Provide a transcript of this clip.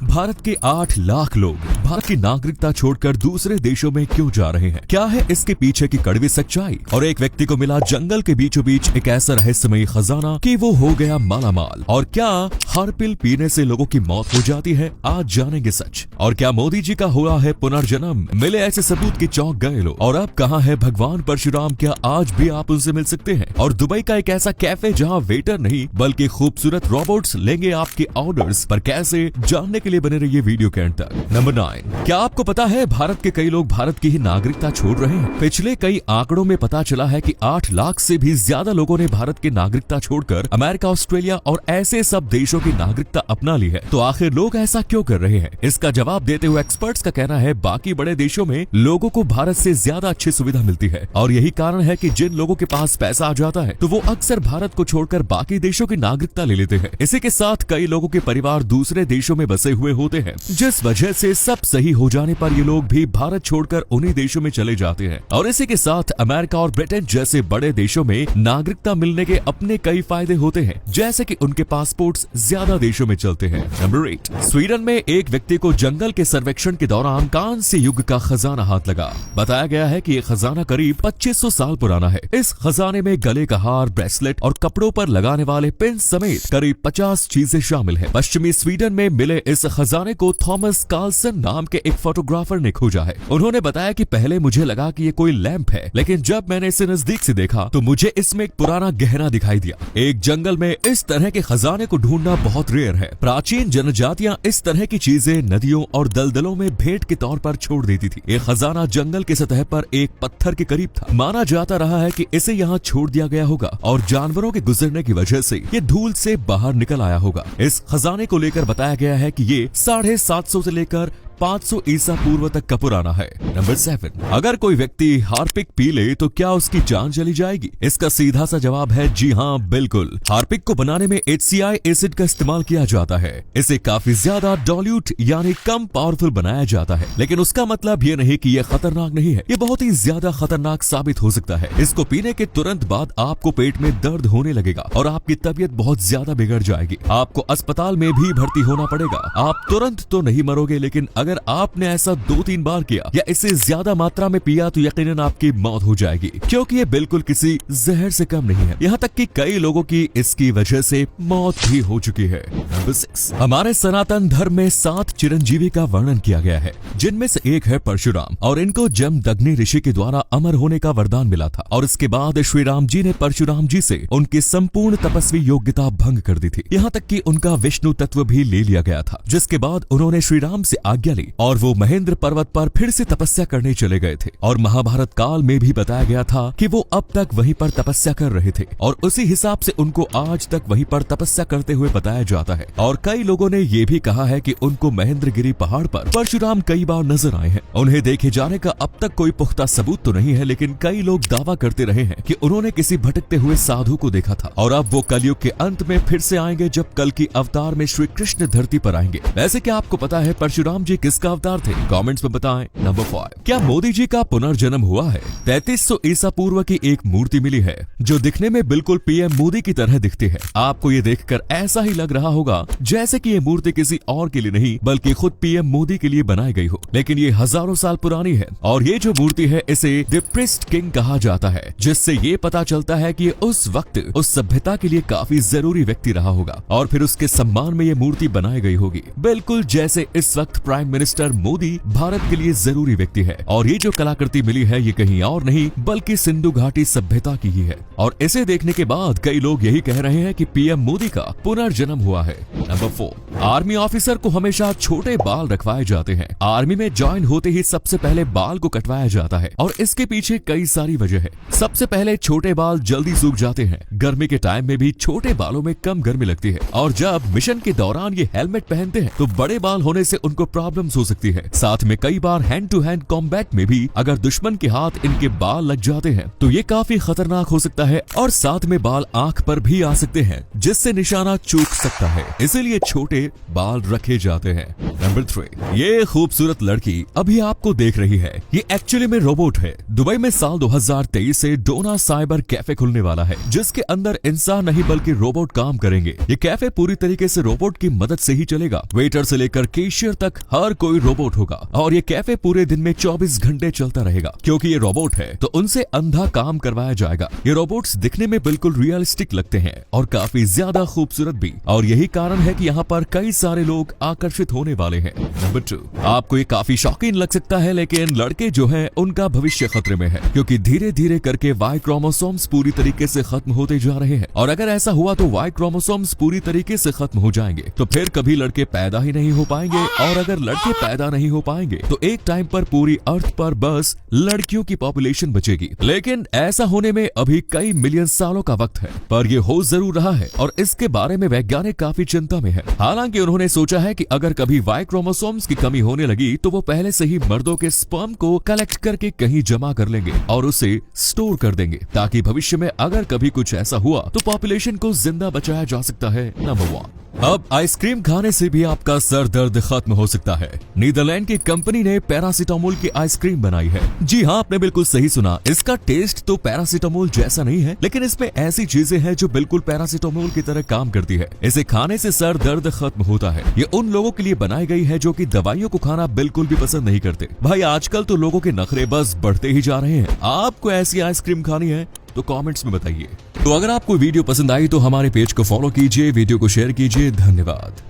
भारत के 8 लाख लोग भारत की नागरिकता छोड़कर दूसरे देशों में क्यों जा रहे हैं? क्या है इसके पीछे की कड़वी सच्चाई? और एक व्यक्ति को मिला जंगल के बीचों बीच एक ऐसा रहस्यमयी खजाना कि वो हो गया मालामाल। और क्या हर पिल पीने से लोगों की मौत हो जाती है? आज जानेंगे सच। और क्या मोदी जी का हुआ है पुनर्जन्म? मिले ऐसे सबूत की चौंक गए लोग। और अब कहाँ है भगवान परशुराम? क्या आज भी आप उनसे मिल सकते हैं? और दुबई का एक ऐसा कैफे जहाँ वेटर नहीं बल्कि खूबसूरत रोबोट्स लेंगे आपके ऑर्डर्स, पर कैसे? जानने के लिए बने रहिए वीडियो के अंत तक। नंबर 9, क्या आपको पता है भारत के कई लोग भारत की ही नागरिकता छोड़ रहे हैं? पिछले कई आंकड़ों में पता चला है कि 8 लाख से भी ज्यादा लोगों ने भारत की नागरिकता छोड़कर अमेरिका, ऑस्ट्रेलिया और ऐसे सब देशों की नागरिकता अपना ली है। तो आखिर लोग ऐसा क्यों कर रहे हैं? इसका जवाब देते हुए एक्सपर्ट्स का कहना है बाकी बड़े देशों में लोगों को भारत से ज्यादा अच्छी सुविधा मिलती है और यही कारण है कि जिन लोगों के पास पैसा आ जाता है तो वो अक्सर भारत को छोड़कर बाकी देशों की नागरिकता ले लेते हैं। इसी के साथ कई लोगों के परिवार दूसरे देशों में बसे हुए होते हैं, जिस वजह से सब सही हो जाने पर ये लोग भी भारत छोड़कर उन्हीं देशों में चले जाते हैं। और इसी के साथ अमेरिका और ब्रिटेन जैसे बड़े देशों में नागरिकता मिलने के अपने कई फायदे होते हैं, जैसे कि उनके पासपोर्ट्स ज्यादा देशों में चलते हैं। नंबर 8, स्वीडन में एक व्यक्ति को जंगल के सर्वेक्षण के दौरान कांस्य युग का खजाना हाथ लगा। बताया गया है कि ये खजाना करीब 2500 साल पुराना है। इस खजाने में गले का हार, ब्रेसलेट और कपड़ों पर लगाने वाले पिन समेत करीब 50 चीजें शामिल है। पश्चिमी स्वीडन में मिले इस खजाने को थॉमस कार्लसन नाम के एक फोटोग्राफर ने खोजा है। उन्होंने बताया कि पहले मुझे लगा कि ये कोई लैंप है, लेकिन जब मैंने इसे नजदीक से देखा तो मुझे इसमें एक पुराना गहना दिखाई दिया। एक जंगल में इस तरह के खजाने को ढूंढना बहुत रेयर है। प्राचीन जनजातियां इस तरह की चीजें नदियों और दलदलों में भेंट के तौर पर छोड़ देती थी। ये खजाना जंगल की सतह पर एक पत्थर के करीब था। माना जाता रहा है कि इसे यहाँ छोड़ दिया गया होगा और जानवरों के गुजरने की वजह से ये धूल से बाहर निकल आया होगा। इस खजाने को लेकर बताया गया है कि ये 750 से लेकर 500 ईसा पूर्व तक का पुराना है। नंबर 7, अगर कोई व्यक्ति हार्पिक पी ले तो क्या उसकी जान चली जाएगी? इसका सीधा सा जवाब है जी हाँ, बिल्कुल। हार्पिक को बनाने में HCI एसिड का इस्तेमाल किया जाता है। इसे काफी ज्यादा डाइल्यूट यानी कम पावरफुल बनाया जाता है, लेकिन उसका मतलब ये नहीं कि यह खतरनाक नहीं है। ये बहुत ही ज्यादा खतरनाक साबित हो सकता है। इसको पीने के तुरंत बाद आपको पेट में दर्द होने लगेगा और आपकी तबीयत बहुत ज्यादा बिगड़ जाएगी। आपको अस्पताल में भी भर्ती होना पड़ेगा। आप तुरंत तो नहीं मरोगे, लेकिन अगर आपने ऐसा 2-3 बार किया या इससे ज्यादा मात्रा में पिया तो यकीनन आपकी मौत हो जाएगी, क्योंकि ये बिल्कुल किसी जहर से कम नहीं है। यहाँ तक कि कई लोगों की इसकी वजह से मौत भी हो चुकी है। नंबर 6, हमारे सनातन धर्म में 7 चिरंजीवी का वर्णन किया गया है, जिनमें से एक है परशुराम और इनको जमदग्नि ऋषि के द्वारा अमर होने का वरदान मिला था और इसके बाद श्री राम जी ने परशुराम जी से उनकी संपूर्ण तपस्वी योग्यता भंग कर दी थी। यहाँ तक कि उनका विष्णु तत्व भी ले लिया गया था, जिसके बाद उन्होंने श्री राम से आज्ञा और वो महेंद्र पर्वत पर फिर से तपस्या करने चले गए थे। और महाभारत काल में भी बताया गया था कि वो अब तक वहीं पर तपस्या कर रहे थे और उसी हिसाब से उनको आज तक वहीं पर तपस्या करते हुए बताया जाता है। और कई लोगों ने ये भी कहा है कि उनको महेंद्रगिरी पहाड़ पर परशुराम कई बार नजर आए हैं। उन्हें देखे जाने का अब तक कोई पुख्ता सबूत तो नहीं है, लेकिन कई लोग दावा करते रहे हैं कि उन्होंने किसी भटकते हुए साधु को देखा था और अब वो कलयुग के अंत में फिर से आएंगे, जब कल की अवतार में श्री कृष्ण धरती पर आएंगे। वैसे क्या आपको पता है परशुराम जी किसका अवतार थे? कमेंट्स में बताएं। नंबर 5, क्या मोदी जी का पुनर्जन्म हुआ है? 3300 ईसा पूर्व की एक मूर्ति मिली है जो दिखने में बिल्कुल पीएम मोदी की तरह दिखती है। आपको ये देखकर ऐसा ही लग रहा होगा जैसे कि ये मूर्ति किसी और के लिए नहीं बल्कि खुद पीएम मोदी के लिए बनाई गई हो, लेकिन ये हजारों साल पुरानी है। और ये जो मूर्ति है इसे द प्रिस्ट किंग कहा जाता है, जिससे ये पता चलता है कि उस वक्त उस सभ्यता के लिए काफी जरूरी व्यक्ति रहा होगा और फिर उसके सम्मान में ये मूर्ति बनाई गई होगी, बिल्कुल जैसे इस वक्त प्राइम मिनिस्टर मोदी भारत के लिए जरूरी व्यक्ति है। और ये जो कलाकृति मिली है ये कहीं और नहीं बल्कि सिंधु घाटी सभ्यता की ही है। और इसे देखने के बाद कई लोग यही कह रहे हैं कि पीएम मोदी का पुनर्जन्म हुआ है। नंबर 4, आर्मी ऑफिसर को हमेशा छोटे बाल रखवाए जाते हैं। आर्मी में ज्वाइन होते ही सबसे पहले बाल को कटवाया जाता है और इसके पीछे कई सारी वजह है। सबसे पहले छोटे बाल जल्दी सूख जाते हैं। गर्मी के टाइम में भी छोटे बालों में कम गर्मी लगती है और जब मिशन के दौरान ये हेलमेट पहनते हैं तो बड़े बाल होने से उनको प्रॉब्लम प्रॉब्लम्स हो सकती है। साथ में कई बार हैंड टू हैंड कॉम्बैट में भी अगर दुश्मन के हाथ इनके बाल लग जाते हैं तो ये काफी खतरनाक हो सकता है और साथ में बाल आंख पर भी आ सकते हैं जिससे निशाना चूक सकता है, इसीलिए छोटे बाल रखे जाते हैं। नंबर 3, ये खूबसूरत लड़की अभी आपको देख रही है, ये एक्चुअली में रोबोट है। दुबई में साल 2023 से डोना साइबर कैफे खुलने वाला है जिसके अंदर इंसान नहीं बल्कि रोबोट काम करेंगे। ये कैफे पूरी तरीके से रोबोट की मदद से ही चलेगा। वेटर से लेकर कैशियर तक हर कोई रोबोट होगा और ये कैफे पूरे दिन में 24 घंटे चलता रहेगा। क्योंकि ये रोबोट है तो उनसे अंधा काम करवाया जाएगा। ये रोबोट्स दिखने में बिल्कुल रियलिस्टिक लगते हैं और काफी ज्यादा खूबसूरत भी, और यही कारण है कि यहाँ पर कई सारे लोग आकर्षित होने वाले हैं। नंबर 2, आपको ये काफी शौकीन लग सकता है लेकिन लड़के जो हैं उनका भविष्य खतरे में है क्योंकि धीरे धीरे करके वाई क्रोमोसोम्स पूरी तरीके से खत्म होते जा रहे हैं और अगर ऐसा हुआ तो वाई क्रोमोसोम्स पूरी तरीके से खत्म हो जाएंगे तो फिर कभी लड़के पैदा ही नहीं हो पाएंगे और अगर लड़के पैदा नहीं हो पाएंगे तो एक टाइम पर पूरी अर्थ पर बस लड़कियों की पॉपुलेशन बचेगी। लेकिन ऐसा होने में अभी कई मिलियन सालों का वक्त है, पर ये हो जरूर रहा है और इसके बारे में वैज्ञानिक काफी चिंता में है। हालांकि उन्होंने सोचा है कि अगर कभी वाई क्रोमोसोम्स की कमी होने लगी तो वो पहले से ही मर्दों के स्पर्म को कलेक्ट करके कहीं जमा कर लेंगे और उसे स्टोर कर देंगे ताकि भविष्य में अगर कभी कुछ ऐसा हुआ तो पॉपुलेशन को जिंदा बचाया जा सकता है। नंबर 1, अब आइसक्रीम खाने से भी आपका सर दर्द खत्म हो सकता है। नीदरलैंड की कंपनी ने पैरासीटामोल की आइसक्रीम बनाई है। जी हाँ, आपने बिल्कुल सही सुना। इसका टेस्ट तो पैरासीटामोल जैसा नहीं है लेकिन इसमें ऐसी चीजें हैं जो बिल्कुल पैरासीटामोल की तरह काम करती है। इसे खाने से सर दर्द खत्म होता है। ये उन लोगों के लिए बनाई गई है जो कि दवाइयों को खाना बिल्कुल भी पसंद नहीं करते। भाई आजकल तो लोगों के नखरे बस बढ़ते ही जा रहे हैं। आपको ऐसी आइसक्रीम खानी है तो कमेंट्स में बताइए। तो अगर आपको वीडियो पसंद आई तो हमारे पेज को फॉलो कीजिए, वीडियो को शेयर कीजिए। धन्यवाद।